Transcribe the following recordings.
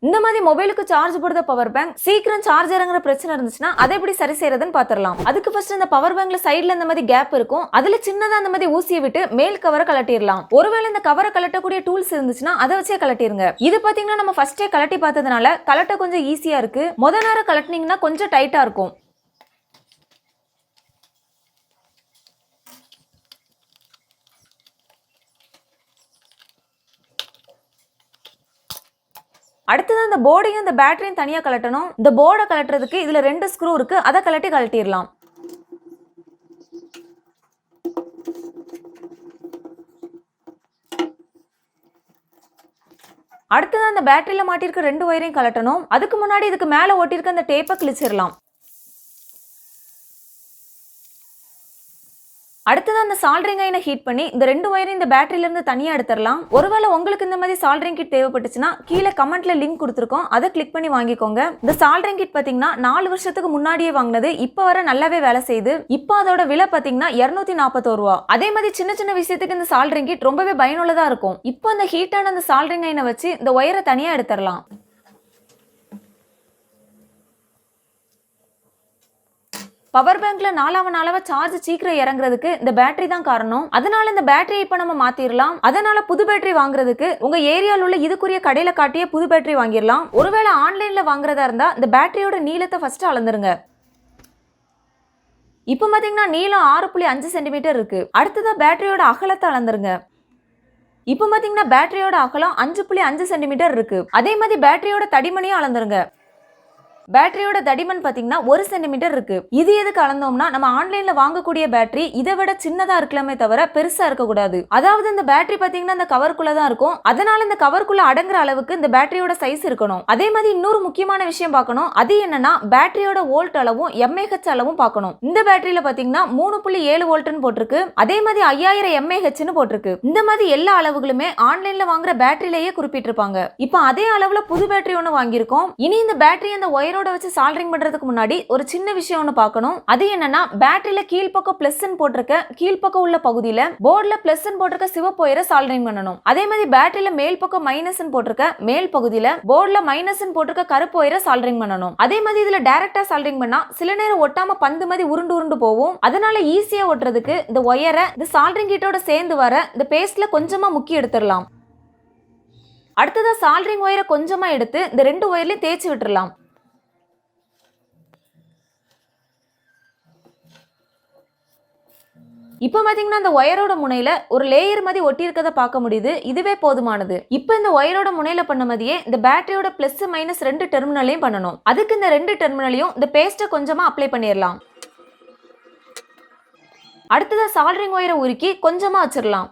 இந்த மாதிரி மொபைலுக்கு சார்ஜ் போடுற பவர் பேங்க் சீக்கிரம் சார்ஜ் இறங்குற பிரச்சனை இருந்துச்சுன்னா அதை எப்படி சரி செய்யறதுன்னு பாத்திரலாம். அதுக்கு ஃபர்ஸ்ட் இந்த பவர் பேங்க்ல சைடுல இந்த மாதிரி கேப் இருக்கும், அதுல சின்னதா அந்த மாதிரி ஊசியை விட்டு மேல் கவரை கலட்டிடலாம். ஒருவேளை இந்த கவரை கலட்டக்கூடிய டூல்ஸ் இருந்துச்சுன்னா அதை வச்சே கலட்டிருங்க. இது பாத்தீங்கன்னா நம்ம ஃபர்ஸ்டே கலட்டி பார்த்ததுனால கலட்ட கொஞ்சம் ஈஸியா இருக்கு. முத நேரம் கலட்டினீங்கன்னா கொஞ்சம் டைட்டா இருக்கும். அடுத்தது இந்த போர்டையும் இந்த பேட்டரியும் தனியா கலட்டணும். இந்த போர்டை கலட்டுறதுக்கு இதுல 2 ஸ்க்ரூ இருக்கு, அதை கலட்டிடலாம். அடுத்தது அந்த பேட்டரியில மாட்டிருக்க 2 ஒயரையும் கலட்டணும். அதுக்கு முன்னாடி இதுக்கு மேல ஓட்டிருக்க அந்த டேப்பை கிழிச்சிடலாம். அடுத்தது அந்த சால்டரிங் அயனை ஹீட் பண்ணி இந்த 2 ஒயரையும் இந்த பேட்டரியில இருந்து தனியா எடுத்துடலாம். ஒருவேளை உங்களுக்கு இந்த மாதிரி சால்டரிங் கிட் தேவைப்பட்டுச்சுன்னா கீழே கமெண்ட்ல லிங்க் கொடுத்துருக்கோம், அதை கிளிக் பண்ணி வாங்கிக்கோங்க. இந்த சால்டரிங் கிட் பாத்தீங்கன்னா 4 வருஷத்துக்கு முன்னாடியே வாங்கினது, இப்ப வர நல்லாவே வேலை செய்யுது. இப்போ அதோட விலை பாத்தீங்கன்னா 241 ரூபா. அதே மாதிரி சின்ன சின்ன விஷயத்துக்கு இந்த சால்டரிங் கிட் ரொம்பவே பயனுள்ளதா இருக்கும். இப்போ அந்த ஹீட்டான அந்த சால்டரிங் அயனை வச்சு இந்த ஒயரை தனியா எடுத்துடலாம். பவர் பேங்க்ல நாளாவ சார்ஜ் சீக்கிரம் இறங்குறதுக்கு இந்த பேட்டரி தான் காரணம். அதனால இந்த பேட்டரியை இப்ப நம்ம மாத்திரலாம். அதனால புது பேட்டரி வாங்குறதுக்கு உங்க ஏரியால உள்ள இதுக்குரிய கடையில காட்டிய புது பேட்டரி வாங்கிடலாம். ஒருவேளை ஆன்லைன்ல வாங்குறதா இருந்தா இந்த பேட்டரியோட நீளத்தை ஃபர்ஸ்ட் அளந்துருங்க. இப்ப பாத்தீங்கன்னா நீளம் 6.5 சென்டிமீட்டர் இருக்கு. அடுத்ததா பேட்டரியோட அகலத்தை அளந்துருங்க. இப்ப பாத்தீங்கன்னா பேட்டரியோட அகலம் 5.5 சென்டிமீட்டர் இருக்கு. அதே மாதிரி பேட்டரியோட தடிமனையும் அளந்துருங்க. பேட்டரியோட தடிமன் பாத்தீங்கன்னா 1 சென்டிமீட்டர் இருக்கு. இது எதுக்கு அளந்தோம்னா நம்ம ஆன்லைன்ல வாங்கக்கூடிய பேட்டரி இதை விட சின்னதா இருக்கலாமே தவிர பெருசா இருக்க கூடாது. அதாவது இந்த பேட்டரி பாத்தீங்கன்னா இந்த கவருக்குள்ள தான் இருக்கும். அதனால இந்த கவருக்குள்ள அடங்குற அளவுக்கு இந்த பேட்டரியோட சைஸ் இருக்கணும். அதே மாதிரி இன்னொரு முக்கியமான விஷயம் பார்க்கணும். அது என்னன்னா பேட்டரியோட வோல்ட் அளவும் mAh அளவும் பார்க்கணும். இந்த பேட்டரியில பாத்தீங்கன்னா 3.7 வோல்ட்னு போட்டிருக்கு. அதே மாதிரி 5000 mAhன்னு போட்டிருக்கு. இந்த மாதிரி எல்லா அளவுகளுமே ஆன்லைன்ல வாங்குற பேட்டரியிலேயே குறிப்பிட்டிருப்பாங்க. இப்போ அதே அளவுல புது பேட்டரி ஒன்று வாங்கியிருக்கோம். இனி இந்த பேட்டரி அந்த ஒயர் வச்சு சால்டரிங் பண்றதுக்கு முன்னாடி ஒரு சின்ன விஷயம் ஒன்னு பார்க்கணும். அது என்னன்னா பேட்டரியில கீழ்பக்கம் பிளஸ்ன்னு போட்டிருக்க கீழ்பக்கம் உள்ள பகுதியில போர்டுல பிளஸ்ன்னு போட்டிருக்க சிவப்பு ஒயரை சால்டரிங் பண்ணணும். அதே மாதிரி பேட்டரியில மேல் பக்கம் மைனஸ்ன்னு போட்டிருக்க மேல் பகுதியில போர்டுல மைனஸ்ன்னு போட்டிருக்க கருப்பு ஒயரை சால்டரிங் பண்ணணும். அதே மாதிரி இதுல டைரக்டா சால்டரிங் பண்ணா சில நேரம் ஒட்டாம பந்து மாதிரி உருண்டு போகும். அதனால ஈஸியா ஒட்டுறதுக்கு இந்த ஒயரை இந்த சால்டரிங் கிட்டோட சேர்ந்து வர இந்த பேஸ்ட்ல கொஞ்சமா முக்கி எடுத்துடலாம். அடுத்ததா சால்டரிங் ஒயரை கொஞ்சமா எடுத்து இந்த 2 ஒயர்லயும் தேய்ச்சி விட்டுறலாம். இப்போ பாத்தீங்கன்னா இந்த ஒயரோட முனையில ஒரு லேயர் மாதிரி ஒட்டி இருக்கதை பார்க்க முடியுது. இதுவே போதுமானது. இப்போ இந்த ஒயரோட முனையில பண்ண மாதிரியே இந்த பேட்டரியோட பிளஸ் மைனஸ் 2 டெர்மினலையும் பண்ணணும். அதுக்கு இந்த 2 டெர்மினலையும் இந்த பேஸ்ட்டை கொஞ்சமா அப்ளை பண்ணிடலாம். அடுத்ததா சால்டரிங் ஒயரை உருக்கி கொஞ்சமா வச்சிடலாம்.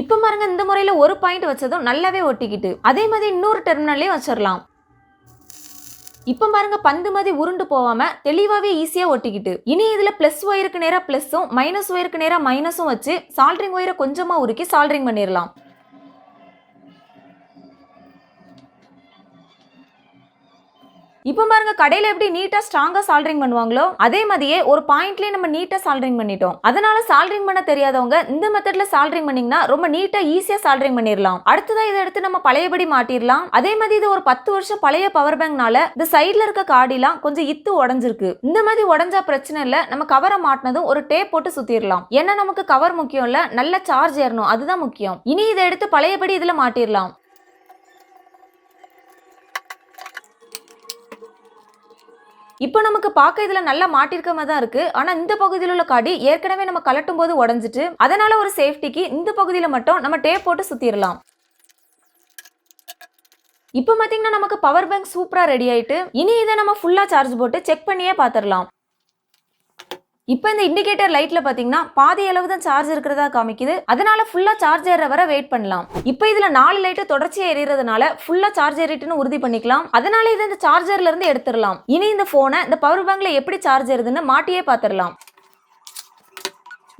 இப்போ பாருங்க இந்த முறையில ஒரு பாயிண்ட் வச்சதும் நல்லாவே ஒட்டிக்கிட்டு அதே மாதிரி இன்னொரு டெர்மினலையும் வச்சிடலாம். இப்ப பாருங்க பந்து மாதிரி உருண்டு போகாம தெளிவாவே ஈஸியா ஒட்டிக்கிட்டு. இனி இதுல பிளஸ் ஒயருக்கு நேரா பிளஸும் மைனஸ் ஒயருக்கு நேரா மைனஸும் வச்சு சால்டரிங் ஒயரை கொஞ்சமா உருக்கி சால்டரிங் பண்ணிடலாம். இப்போ பாருங்க கடையில எப்படி நீட்டா ஸ்ட்ராங்கா சால்டரிங் பண்ணுவாங்களோ அதே மாதிரியே ஒரு பாயிண்ட்லயே நம்ம நீட்டா சால்டரிங் பண்ணிட்டோம். அதனால சால்டரிங் பண்ண தெரியாதவங்க இந்த மெத்தட்ல சால்டரிங் பண்ணீங்கன்னா ரொம்ப நீட்டா ஈஸியா சால்டரிங் பண்ணிடலாம். அடுத்ததா இதை எடுத்து நம்ம பழையபடி மாட்டிடலாம். அதே மாதிரி இது ஒரு 10 வருஷம் பழைய பவர் பேங்க்னால இந்த சைட்ல இருக்க காடிலாம் கொஞ்சம் இத்து உடஞ்சிருக்கு. இந்த மாதிரி உடஞ்சா பிரச்சனை இல்ல, நம்ம கவரை மாட்டினதும் ஒரு டேப் போட்டு சுத்திடலாம். ஏன்னா நமக்கு கவர் முக்கியம் இல்ல, நல்ல சார்ஜ் ஏறணும், அதுதான் முக்கியம். இனி இதை எடுத்து பழையபடி இதுல மாட்டிடலாம். இப்போ நமக்கு பார்க்க இதுல நல்லா மாட்டிருக்க மாதிரி தான் இருக்கு. ஆனா இந்த பகுதியில் உள்ள காடி ஏற்கனவே நம்ம கலட்டும் போது உடஞ்சிட்டு, அதனால ஒரு சேஃப்டிக்கு இந்த பகுதியில மட்டும் நம்ம டேப் போட்டு சுத்திரலாம். இப்போ பாத்தீங்கன்னா நமக்கு பவர் பேங்க் சூப்பரா ரெடி ஆயிட்டு. இனி இதை நம்ம ஃபுல்லா சார்ஜ் போட்டு செக் பண்ணியே பாத்திரலாம். இப்போ இந்த இண்டிகேட்டர் லைட்ல பாத்தீங்கன்னா பாதி அளவு தான் சார்ஜ் இருக்கிறதா காமிக்குது. அதனால ஃபுல்லா சார்ஜ் ஏற வரை வெயிட் பண்ணலாம். இப்போ இதுல 4 லைட் தொடர்ச்சியா எரியறதுனால ஃபுல்லா சார்ஜ் ஏறிட்டுன்னு உறுதி பண்ணிக்கலாம். அதனால இதை இந்த சார்ஜர்ல இருந்து எடுத்துடலாம். இனி இந்த போனை இந்த பவர் பேங்க்ல எப்படி சார்ஜ் ஏறுதுன்னு மாட்டியே பாத்திரலாம்.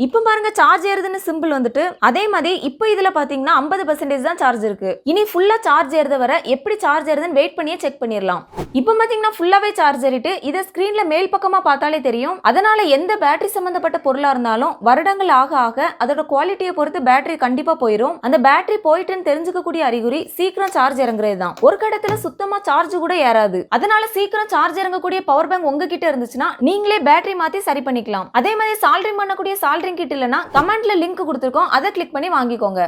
இப்போ பாருங்க சார்ஜ் ஏறுதுன்னு சிம்பிள் வந்துட்டு. அதே மாதிரி இப்போ இதுல பாத்தீங்கன்னா 50% தான் சார்ஜ் இருக்கு. இனி ஃபுல்லா சார்ஜ் ஏறுத வரை எப்படி சார்ஜ் ஏறுதுன்னு வெயிட் பண்ணியே செக் பண்ணிடலாம். இப்போ பாத்தீங்கன்னா ஃபுல்லாவே சார்ஜ் ஏறிட்டு இதை ஸ்கிரீன்ல மேல் பக்கமா பார்த்தாலே தெரியும். அதனால எந்த பேட்டரி சம்பந்தப்பட்ட பொருளா இருந்தாலும் வருடங்கள் ஆக ஆக அதோட குவாலிட்டியை பொறுத்து பேட்டரி கண்டிப்பா போயிடும். அந்த பேட்டரி போயிட்டுன்னு தெரிஞ்சுக்கக்கூடிய அறிகுறி சீக்கிரம் சார்ஜ் இறங்குறது தான். ஒரு கடத்துல சுத்தமா சார்ஜ் கூட ஏறாது. அதனால சீக்கிரம் சார்ஜ் இறங்கக்கூடிய பவர் பேங்க் உங்ககிட்ட இருந்துச்சுன்னா நீங்களே பேட்டரி மாத்தி சரி பண்ணிக்கலாம். அதே மாதிரி சால்டரிங் பண்ணக்கூடிய சால்டரிங் கிட் இல்லைன்னா கமெண்ட்ல லிங்க் கொடுத்துருக்கோம், அதை கிளிக் பண்ணி வாங்கிக்கோங்க.